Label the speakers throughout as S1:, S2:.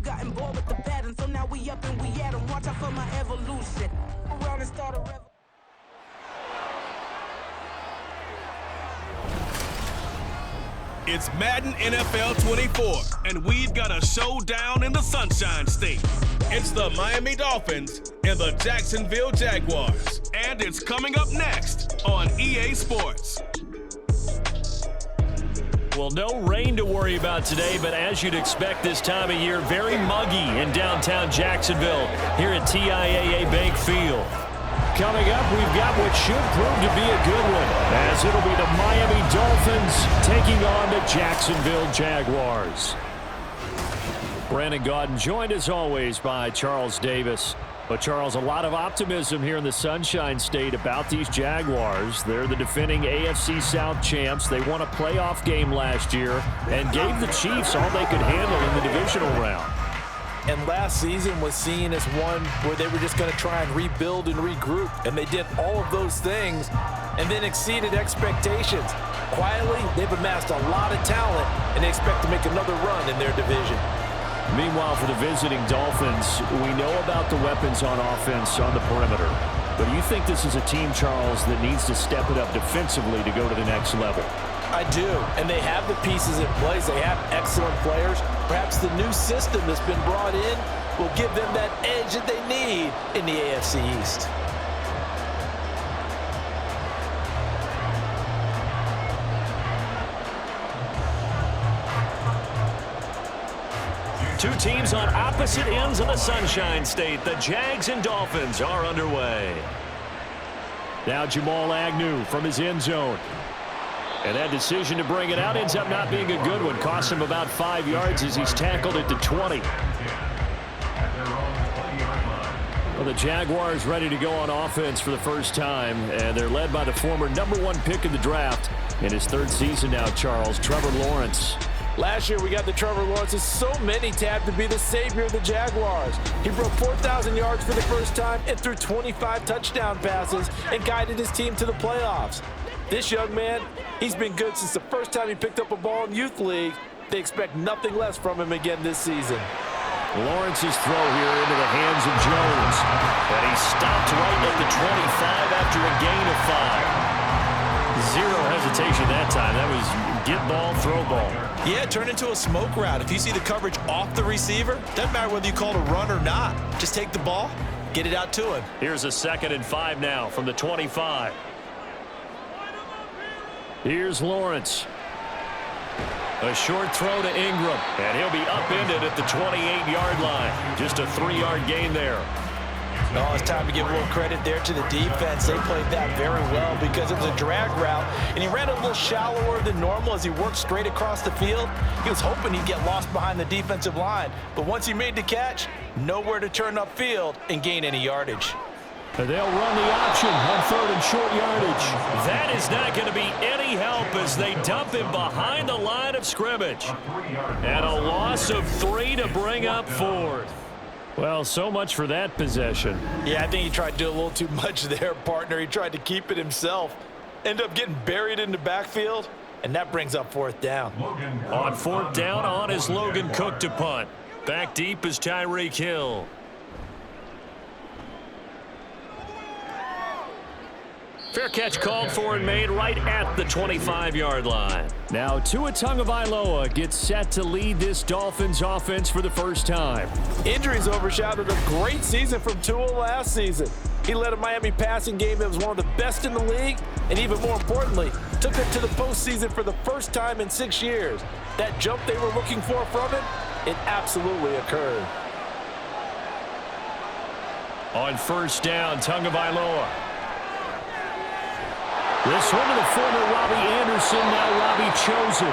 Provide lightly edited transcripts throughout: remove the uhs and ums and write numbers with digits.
S1: gotten bored with the pattern, so now we up and we at 'em. Watch out for my evolution. Around and start a revolution.
S2: It's Madden NFL 24, and we've got a showdown in the Sunshine State. It's the Miami Dolphins and the Jacksonville Jaguars, and it's coming up next on EA Sports.
S3: Well, no rain to worry about today, but as you'd expect this time of year, very muggy in downtown Jacksonville here at TIAA Bank Field. Coming up, we've got what should prove to be a good one, as it'll be the Miami Dolphins taking on the Jacksonville Jaguars. Brandon Gaudin joined as always by Charles Davis. But Charles, a lot of optimism here in the Sunshine State about these Jaguars. They're the defending AFC South champs. They won a playoff game last year and gave the Chiefs all they could handle in the divisional round.
S4: And last season was seen as one where they were just going to try and rebuild and regroup. And they did all of those things and then exceeded expectations. Quietly, they've amassed a lot of talent, and they expect to make another run in their division.
S3: Meanwhile, for the visiting Dolphins, we know about the weapons on offense on the perimeter. But do you think this is a team, Charles, that needs to step it up defensively to go to the next level?
S4: I do, and they have the pieces in place. They have excellent players. Perhaps the new system that's been brought in will give them that edge that they need in the AFC East.
S3: Two teams on opposite ends of the Sunshine State. The Jags and Dolphins are underway. Now Jamal Agnew from his end zone. And that decision to bring it out ends up not being a good one. Cost him about 5 yards as he's tackled at the 20. Well, the Jaguars ready to go on offense for the first time, and they're led by the former #1 pick in the draft in his third season now, Charles, Trevor Lawrence.
S4: Last year, we got the Trevor Lawrences. So many tabbed to be the savior of the Jaguars. He broke 4,000 yards for the first time and threw 25 touchdown passes and guided his team to the playoffs. This young man, he's been good since the first time he picked up a ball in Youth League. They expect nothing less from him again this season.
S3: Lawrence's throw here into the hands of Jones. And he stopped right at the 25 after a gain of 5. Zero hesitation that time. That was get ball, throw ball.
S5: Yeah, turn into a smoke route. If you see the coverage off the receiver, doesn't matter whether you call it a run or not. Just take the ball, get it out to him.
S3: Here's a 2nd and 5 now from the 25. Here's Lawrence. A short throw to Ingram, and he'll be upended at the 28-yard line. Just a 3-yard gain there.
S4: Oh, it's time to give a little credit there to the defense. They played that very well because it was a drag route, and he ran a little shallower than normal as he worked straight across the field. He was hoping he'd get lost behind the defensive line, but once he made the catch, nowhere to turn upfield and gain any yardage.
S3: And they'll run the option on 3rd and short yardage. That is not going to be any help as they dump him behind the line of scrimmage. And a loss of 3 to bring up 4th. Well, so much for that possession.
S4: Yeah, I think he tried to do a little too much there, partner. He tried to keep it himself. Ended up getting buried in the backfield, and that brings up 4th down.
S3: On 4th down, on is Logan Cook to punt. Back deep is Tyreek Hill. Fair catch called for and made right at the 25-yard line. Now Tua Tagovailoa gets set to lead this Dolphins offense for the first time.
S4: Injuries overshadowed a great season from Tua last season. He led a Miami passing game that was one of the best in the league, and even more importantly, took it to the postseason for the first time in 6 years. That jump they were looking for from him, it absolutely occurred.
S3: On 1st down, Tagovailoa. This one to the former Robbie Anderson, now Robbie Chosen.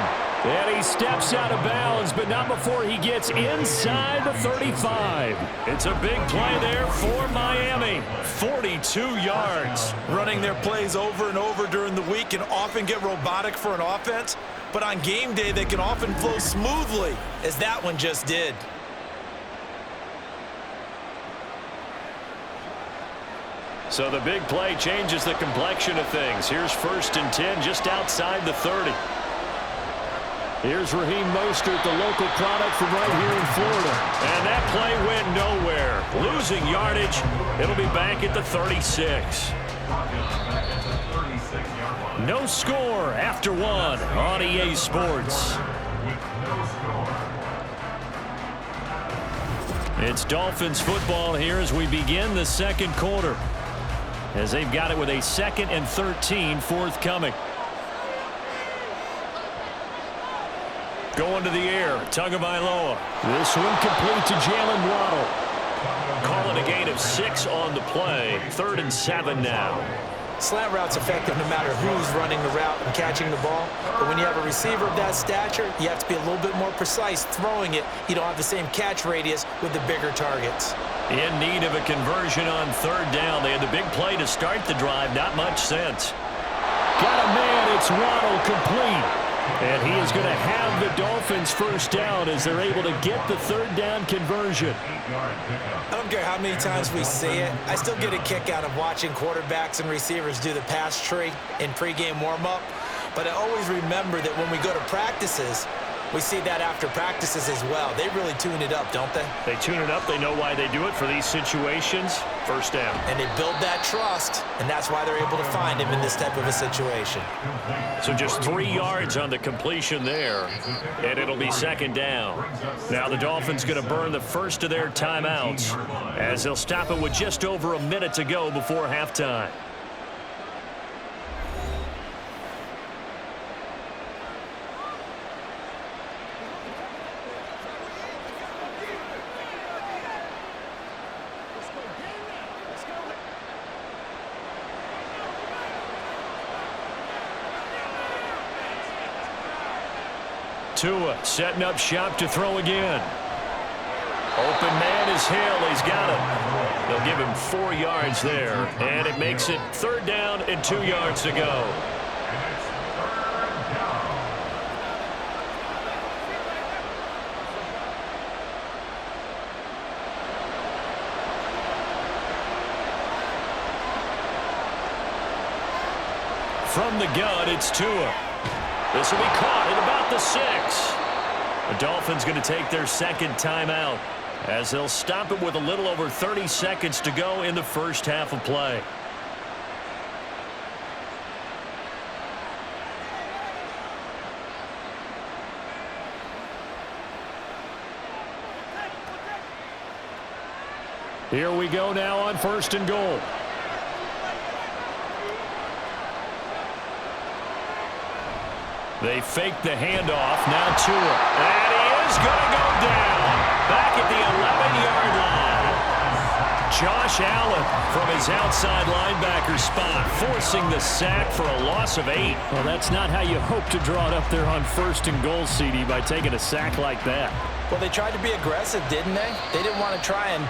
S3: And he steps out of bounds, but not before he gets inside the 35. It's a big play there for Miami. 42 yards.
S5: Running their plays over and over during the week can often get robotic for an offense, but on game day they can often flow smoothly, as that one just did.
S3: So the big play changes the complexion of things. Here's 1st and 10 just outside the 30. Here's Raheem Mostert, the local product from right here in Florida. And play went nowhere. Losing yardage. It'll be back at the 36. No score after one on EA Sports. It's Dolphins football here as we begin the second quarter, as they've got it with a 2nd and 13 forthcoming. Going to the air, Tagovailoa. This one complete to Jalen Waddle. Calling a gain of 6 on the play. 3rd and 7 now.
S4: Slant route's effective no matter who's running the route and catching the ball. But when you have a receiver of that stature, you have to be a little bit more precise throwing it. You don't have the same catch radius with the bigger targets.
S3: In need of a conversion on 3rd down. They had the big play to start the drive. Not much sense. Got a man. It's Waddle complete. And he is going to have the Dolphins first down as they're able to get the 3rd down conversion.
S4: I don't care how many times we see it. I still get a kick out of watching quarterbacks and receivers do the pass tree in pregame warm-up. But I always remember that when we go to practices, we see that after practices as well. They really tune it up, don't they?
S3: They tune it up. They know why they do it for these situations. First down.
S4: And they build that trust, and that's why they're able to find him in this type of a situation.
S3: So just 3 yards on the completion there, and it'll be 2nd down. Now the Dolphins going to burn the first of their timeouts as they'll stop it with just over a minute to go before halftime. Tua setting up shop to throw again. Open man is Hill. He's got it. They'll give him 4 yards there, and it makes it 3rd down and 2 yards to go. From the gun, it's Tua. This will be caught at about the 6. The Dolphins going to take their 2nd timeout as they'll stop it with a little over 30 seconds to go in the first half of play. Here we go now on 1st and goal. They fake the handoff. Now Tua. And he is going to go down. Back at the 11-yard line. Josh Allen from his outside linebacker spot, forcing the sack for a loss of 8. Well, that's not how you hope to draw it up there on 1st and goal, CD, by taking a sack like that.
S4: Well, they tried to be aggressive, didn't they? They didn't want to try and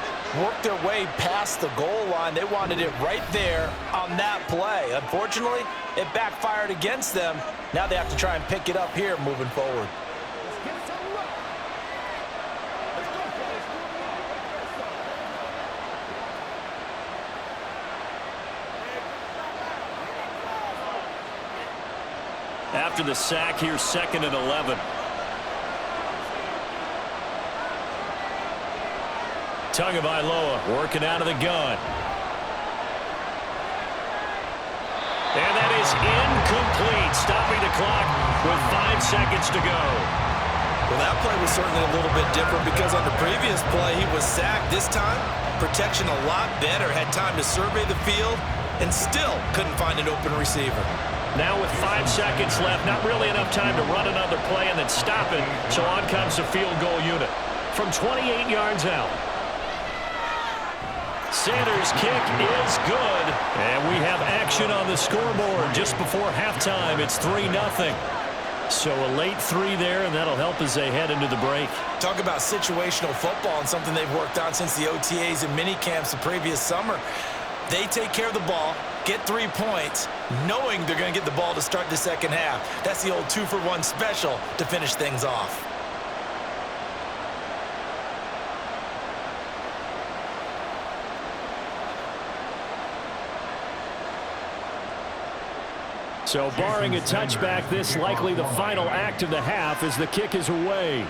S4: work their way past the goal line. They wanted it right there on that play. Unfortunately, it backfired against them. Now they have to try and pick it up here moving forward.
S3: After the sack, here's 2nd and 11. Tagovailoa working out of the gun. And that is incomplete, stopping the clock with 5 seconds to go.
S5: Well, that play was certainly a little bit different because on the previous play, he was sacked. This time, protection a lot better. Had time to survey the field and still couldn't find an open receiver.
S3: Now with 5 seconds left, not really enough time to run another play and then stop it. So on comes the field goal unit from 28 yards out. Sanders' kick is good, and we have action on the scoreboard just before halftime. It's 3-0. So a late 3 there, and that'll help as they head into the break.
S4: Talk about situational football and something they've worked on since the OTAs and mini camps the previous summer. They take care of the ball, get 3 points, knowing they're going to get the ball to start the second half. That's the old 2-for-1 special to finish things off.
S3: So barring a touchback, this likely the final act of the half as the kick is away.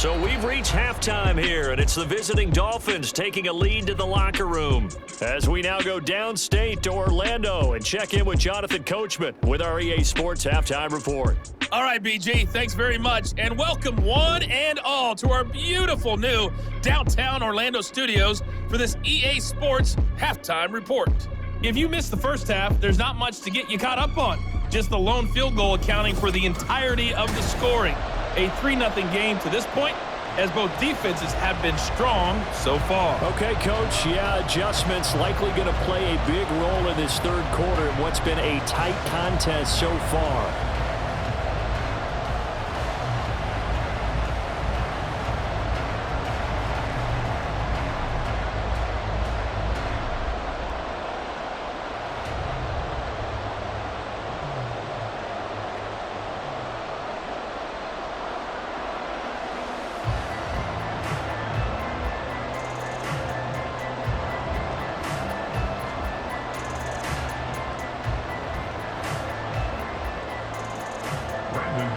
S3: So we've reached halftime here, and it's the visiting Dolphins taking a lead to the locker room. As we now go downstate to Orlando and check in with Jonathan Coachman with our EA Sports Halftime Report.
S6: All right, BG, thanks very much, and welcome one and all to our beautiful new downtown Orlando studios for this EA Sports Halftime Report. If you missed the first half, there's not much to get you caught up on. Just the lone field goal accounting for the entirety of the scoring. A 3-0 game to this point, as both defenses have been strong so far.
S3: Okay, Coach, adjustments likely going to play a big role in this third quarter in what's been a tight contest so far.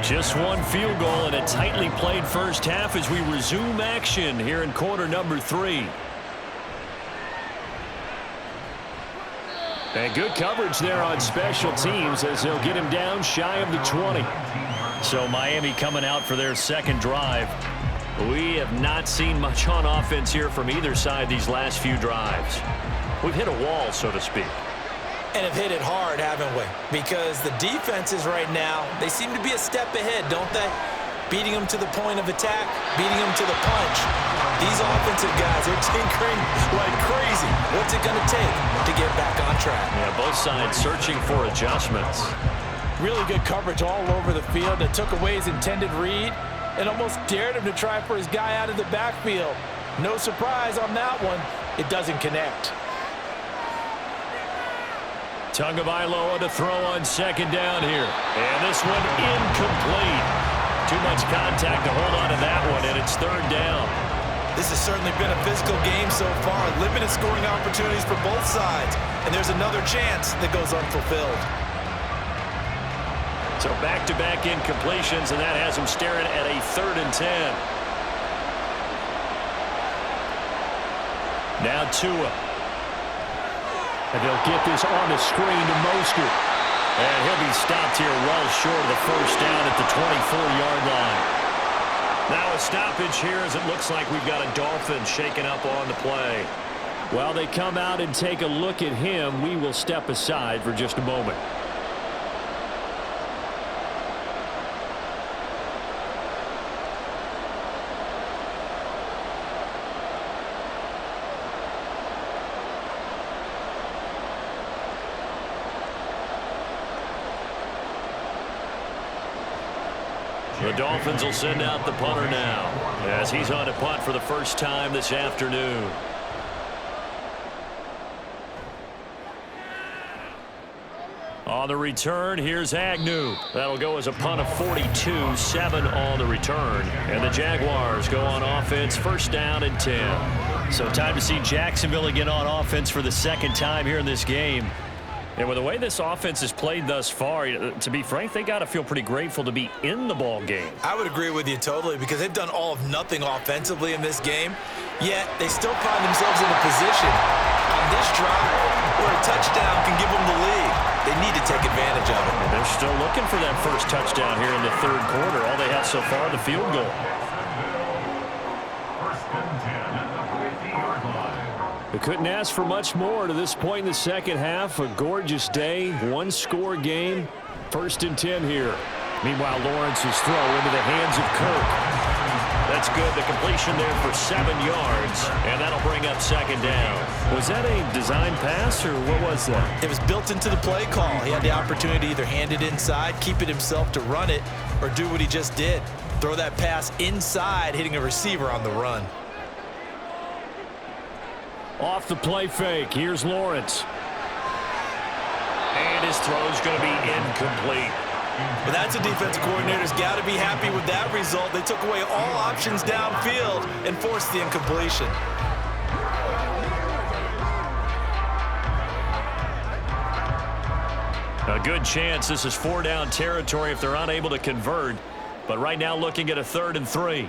S3: Just one field goal and a tightly played first half as we resume action here in quarter number 3. And good coverage there on special teams as they'll get him down shy of the 20. So Miami coming out for their second drive. We have not seen much on offense here from either side these last few drives. We've hit a wall, so to speak.
S5: And have hit it hard, haven't we? Because the defenses right now, they seem to be a step ahead, don't they? Beating them to the point of attack, beating them to the punch. These offensive guys are tinkering like crazy. What's it going to take to get back on track?
S3: Yeah, both sides searching for adjustments.
S4: Really good coverage all over the field that took away his intended read and almost dared him to try for his guy out of the backfield. No surprise on that one. It doesn't connect.
S3: Tagovailoa to throw on second down here. And this one incomplete. Too much contact to hold on to that one, and it's third down.
S5: This has certainly been a physical game so far. Limited scoring opportunities for both sides. And there's another chance that goes unfulfilled.
S3: So back-to-back incompletions, and that has him staring at a 3rd and 10. Now Tua. And they'll get this on the screen to Mostert. And he'll be stopped here well short of the first down at the 24-yard line. Now a stoppage here as it looks like we've got a Dolphin shaking up on the play. While they come out and take a look at him, we will step aside for just a moment. The Dolphins will send out the punter now as he's on a punt for the first time this afternoon. On the return, here's Agnew. That'll go as a punt of 42, 7 on the return. And the Jaguars go on offense, first down and 10. So time to see Jacksonville again on offense for the second time here in this game. And with the way this offense has played thus far, to be frank, they got to feel pretty grateful to be in the ball game.
S5: I would agree with you totally because they've done all of nothing offensively in this game, yet they still find themselves in a position on this drive where a touchdown can give them the lead. They need to take advantage of it.
S3: They're still looking for that first touchdown here in the third quarter. All they have so far, the field goal. They couldn't ask for much more to this point in the second half. A gorgeous day, one-score game, 1st and 10 here. Meanwhile, Lawrence's throw into the hands of Kirk. That's good. The completion there for 7 yards, and that'll bring up second down. Was that a design pass, or what was that?
S5: It was built into the play call. He had the opportunity to either hand it inside, keep it himself to run it, or do what he just did. Throw that pass inside, hitting a receiver on the run.
S3: Off the play fake, here's Lawrence. And his throw's going to be incomplete.
S5: But that's a defensive coordinator's got to be happy with that result. They took away all options downfield and forced the incompletion.
S3: A good chance this is 4-down territory if they're unable to convert. But right now looking at a 3rd and 3.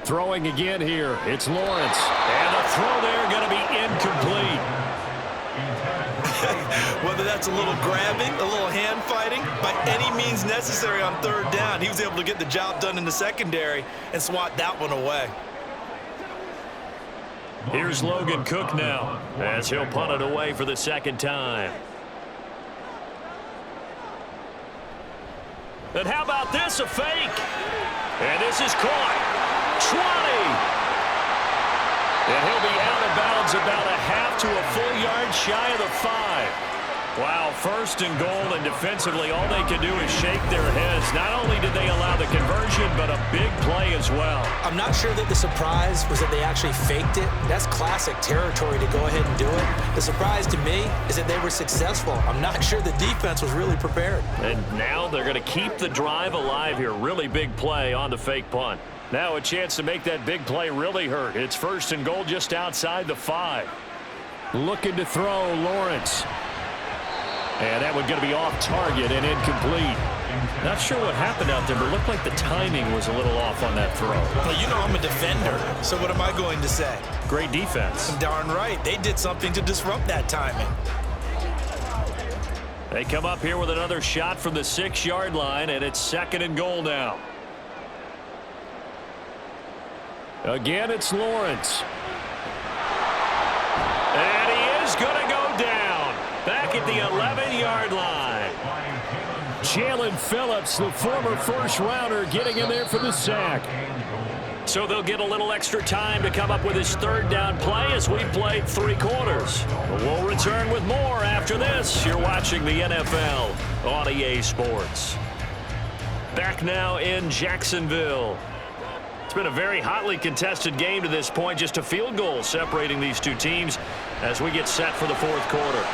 S3: Throwing again here. It's Lawrence. And the throw there going to be incomplete.
S5: Whether that's a little grabbing, a little hand fighting, by any means necessary on third down, he was able to get the job done in the secondary and swat that one away.
S3: Here's Logan Cook now as he'll punt it away for the second time. And how about this, a fake? And this is caught. 20. And he'll be out of bounds about a half to a full yard shy of the 5. Wow, first and goal, and defensively all they can do is shake their heads. Not only did they allow the conversion, but a big play as well.
S7: I'm not sure that the surprise was that they actually faked it. That's classic territory to go ahead and do it. The surprise to me is that they were successful. I'm not sure the defense was really prepared.
S3: And now they're going to keep the drive alive here. Really big play on the fake punt. Now a chance to make that big play really hurt. It's first and goal just outside the 5. Looking to throw, Lawrence. And that one's going to be off target and incomplete. Not sure what happened out there, but it looked like the timing was a little off on that throw.
S5: Well, you know I'm a defender, so what am I going to say?
S3: Great defense.
S5: Darn right. They did something to disrupt that timing.
S3: They come up here with another shot from the 6-yard line, and it's second and goal now. Again, it's Lawrence. And he is going to go down. Back at the 11-yard line. Jalen Phillips, the former first-rounder, getting in there for the sack. So they'll get a little extra time to come up with his third down play as we played 3 quarters. We'll return with more after this. You're watching the NFL on EA Sports. Back now in Jacksonville. It's been a very hotly contested game to this point. Just a field goal separating these two teams as we get set for the fourth quarter.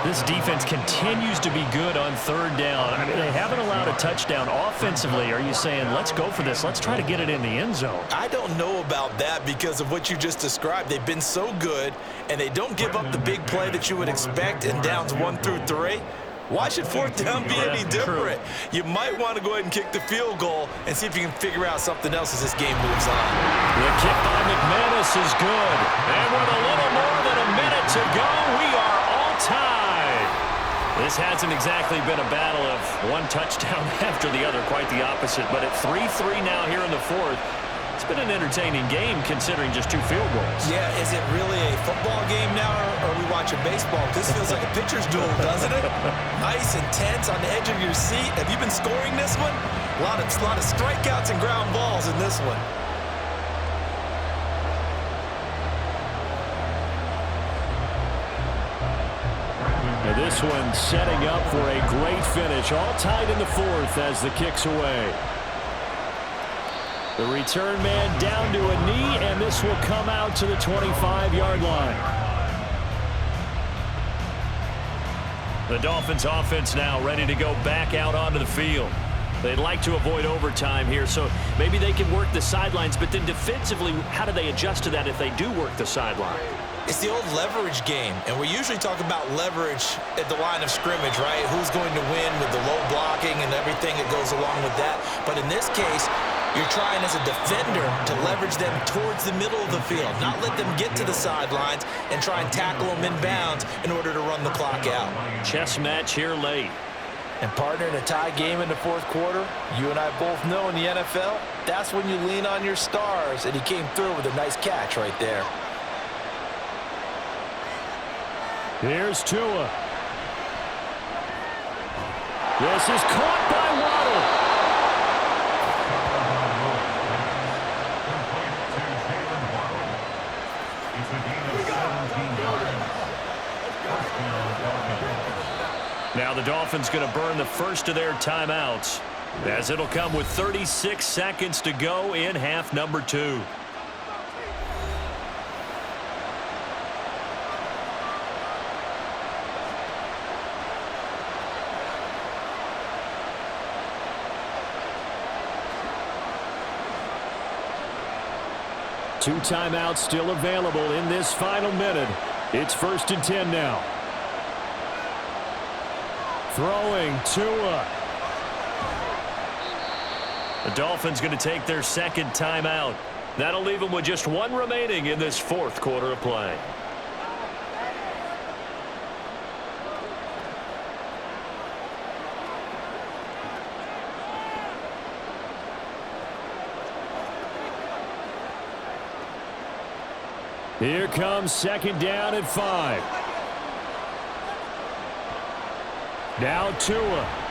S3: This defense continues to be good on third down. I mean, they haven't allowed a touchdown offensively. Are you saying, let's go for this? Let's try to get it in the end zone.
S5: I don't know about that because of what you just described. They've been so good, and they don't give up the big play that you would expect in downs 1 through 3. Why should fourth down be any different? You might want to go ahead and kick the field goal and see if you can figure out something else as this game moves on.
S3: The kick by McManus is good. And with a little more than a minute to go, we are all tied. This hasn't exactly been a battle of one touchdown after the other, quite the opposite. But at 3-3 now here in the fourth, it's been an entertaining game considering just 2 field goals.
S5: Yeah, is it really a football game now, or are we watching baseball? This feels like a pitcher's duel, doesn't it? Nice, intense, on the edge of your seat. Have you been scoring this one? A lot of strikeouts and ground balls in this one.
S3: And this one setting up for a great finish. All tied in the fourth as the kick's away. The return man down to a knee, and this will come out to the 25-yard line. The Dolphins offense now ready to go back out onto the field. They'd like to avoid overtime here, so maybe they can work the sidelines, but then defensively, how do they adjust to that if they do work the sideline?
S5: It's the old leverage game, and we usually talk about leverage at the line of scrimmage, right? Who's going to win with the low blocking and everything that goes along with that. But in this case, you're trying as a defender to leverage them towards the middle of the field, not let them get to the sidelines and try and tackle them inbounds in order to run the clock out.
S3: Chess match here late.
S4: And partner, in a tie game in the fourth quarter, you and I both know in the NFL, that's when you lean on your stars, and he came through with a nice catch right there.
S3: Here's Tua. This is caught by Waddle. Now the Dolphins going to burn the first of their timeouts, as it'll come with 36 seconds to go in half number 2. Two timeouts still available in this final minute. It's 1st and 10 now. Throwing Tua. The Dolphins going to take their second timeout. That'll leave them with just one remaining in this fourth quarter of play. Here comes second down at 5. Now Tua.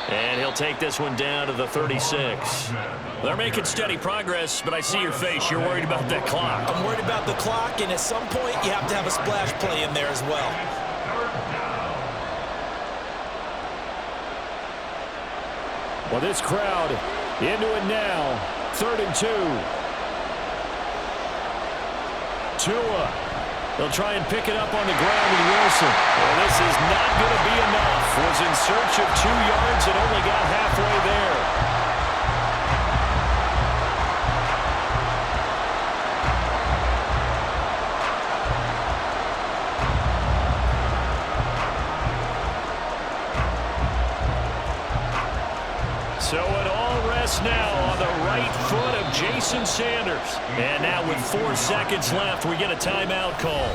S3: And he'll take this one down to the 36. They're making steady progress, but I see your face. You're worried about that clock.
S5: I'm worried about the clock, and at some point, you have to have a splash play in there as well.
S3: Well, this crowd into it now. 3rd and 2. Tua. They'll try and pick it up on the ground with Wilson. Well, this is not going to be enough. Was in search of 2 yards and only got halfway there. So it all rests now on the right foot of Jason Sanders. And now with 4 seconds left, we get a timeout call.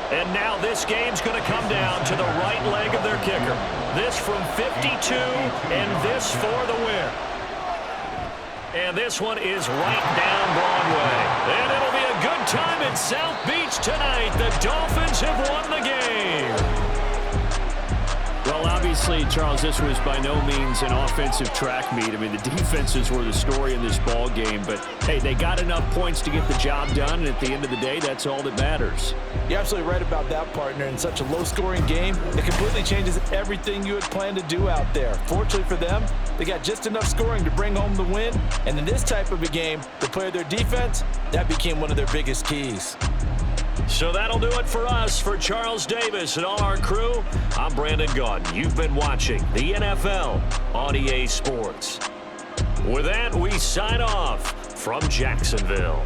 S3: And now this game's going to come down to the right leg of their kicker. This from 52, and this for the win. And this one is right down Broadway. And it'll be a good time in South Beach tonight. The Dolphins have won the game. Well, obviously, Charles, this was by no means an offensive track meet. I mean, the defenses were the story in this ball game. But, hey, they got enough points to get the job done. And at the end of the day, that's all that matters.
S4: You're absolutely right about that, partner. In such a low-scoring game, it completely changes everything you had planned to do out there. Fortunately for them, they got just enough scoring to bring home the win. And in this type of a game, to play their defense, that became one of their biggest keys.
S3: So that'll do it for us. For Charles Davis and all our crew, I'm Brandon Gaudin. You've been watching the NFL on EA Sports. With that, we sign off from Jacksonville.